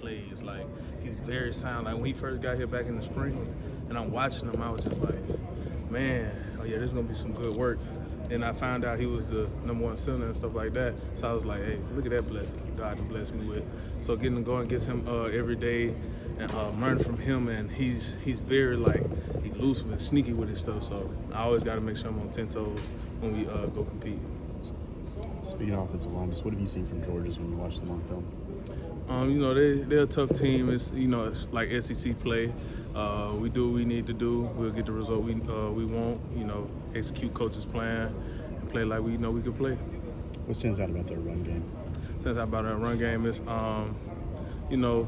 plays. Like, he's very sound. Like, when he first got here back in the spring, and I'm watching him, I was just like, man, oh yeah, this is gonna be some good work. And I found out he was the #1 center and stuff like that. So I was like, hey, look at that blessing God has blessed me with. So getting to go against him every day and learn from him, and he's very like elusive and sneaky with his stuff. So I always got to make sure I'm on 10 toes when we go compete. Speaking of offensive line, what have you seen from Georgia's when you watch them on film? You know, they're a tough team. It's, you know, it's like SEC play. We do what we need to do. We'll get the result we want. You know, execute coach's plan and play like we know we can play. What stands out about their run game? Stands out about our run game is, you know,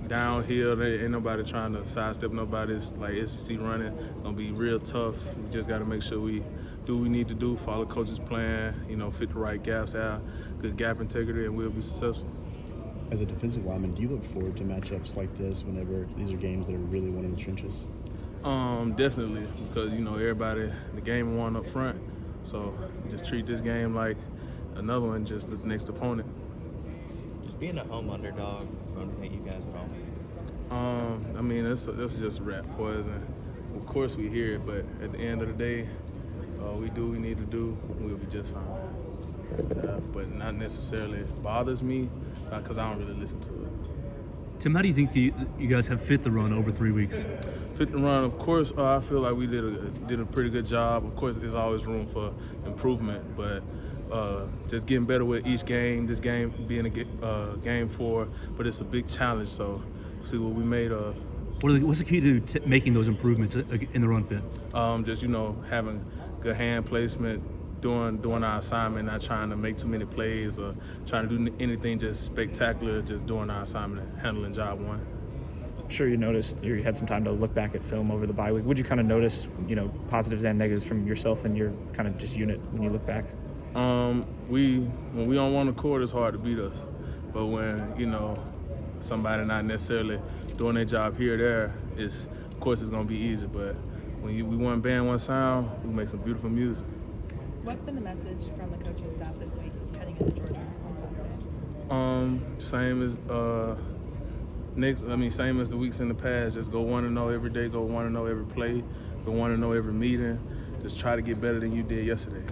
downhill. There ain't nobody trying to sidestep nobody. It's like SEC running. Gonna be real tough. We just got to make sure we do what we need to do, follow coach's plan. You know, fit the right gaps out, good gap integrity, and we'll be successful. As a defensive lineman, do you look forward to matchups like this whenever these are games that are really won in the trenches? Definitely, because, you know, everybody, the game won up front. So just treat this game like another one, just the next opponent. Just being a home underdog, motivate you guys at all? I mean, that's just rat poison. Of course we hear it, but at the end of the day, we do what we need to do, we'll be just fine. But not necessarily bothers me because I don't really listen to it. Tim, how do you think you guys have fit the run over 3 weeks? Fit the run, of course. I feel like we did a pretty good job. Of course, there's always room for improvement, but just getting better with each game. This game being a game 4, but it's a big challenge. So see what we made. What's the key to making those improvements in the run fit? Just, you know, having good hand placement, doing our assignment, not trying to make too many plays or trying to do anything just spectacular, just doing our assignment and handling job 1. I'm sure you noticed, you had some time to look back at film over the bye week. Would you kind of notice, you know, positives and negatives from yourself and your kind of just unit when you look back? When we on one accord, it's hard to beat us. But when, you know, somebody not necessarily doing their job here or there, of course it's going to be easy. But when we one band, one sound, we make some beautiful music. What's been the message from the coaching staff this week heading into Georgia on Saturday? Same as same as the weeks in the past. Just go 1-0 every day, go 1-0 every play, go 1-0 every meeting. Just try to get better than you did yesterday.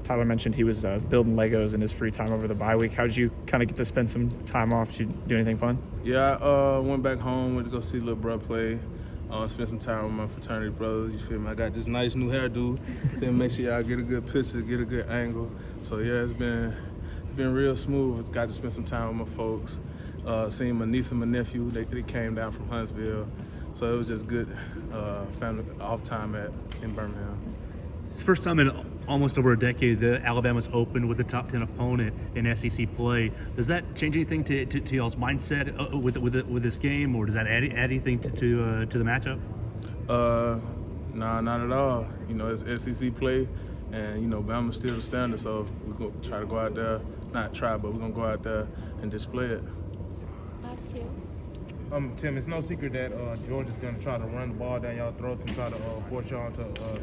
Tyler mentioned he was building Legos in his free time over the bye week. How did you kind of get to spend some time off? Did you do anything fun? Yeah, I went back home, went to go see little bro play. Spend some time with my fraternity brothers, you feel me? I got this nice new hairdo. Then make sure y'all get a good picture, get a good angle. So yeah, it's been real smooth. Got to spend some time with my folks. Seeing my niece and my nephew, they came down from Huntsville. So it was just good family off time in Birmingham. It's the first time in almost over a decade that Alabama's opened with a top 10 opponent in SEC play. Does that change anything to y'all's mindset with this game, or does that add anything to the matchup? Nah, not at all. You know, it's SEC play, and, you know, Bama's still the standard, so we're going to try to go out there, not try, but we're going to go out there and display it. Last two. Tim, it's no secret that Georgia's going to try to run the ball down y'all throats and try to force y'all to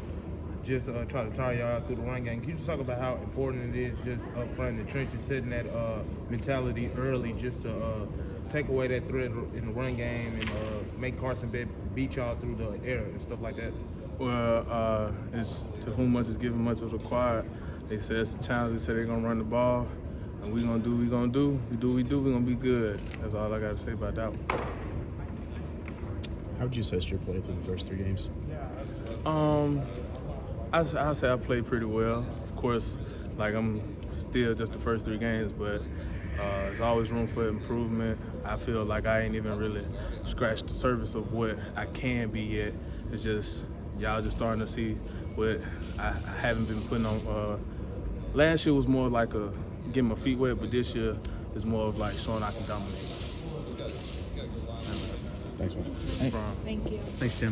just try to tire y'all out through the run game. Can you just talk about how important it is just up front in the trenches, setting that mentality early just to take away that threat in the run game and make Carson beat y'all through the air and stuff like that? Well, it's to whom much is given, much is required. They said it's a challenge. They said they're going to run the ball, and we're going to do what we're going to do. We do what we do, we're going to be good. That's all I got to say about that one. How would you assess your play through the first 3 games? I say I played pretty well. Of course, like, I'm still just the first 3 games, but there's always room for improvement. I feel like I ain't even really scratched the surface of what I can be yet. It's just y'all just starting to see what I haven't been putting on. Last year was more like getting my feet wet, but this year is more of like showing I can dominate. Thanks, man. Thank you. Thanks, Tim.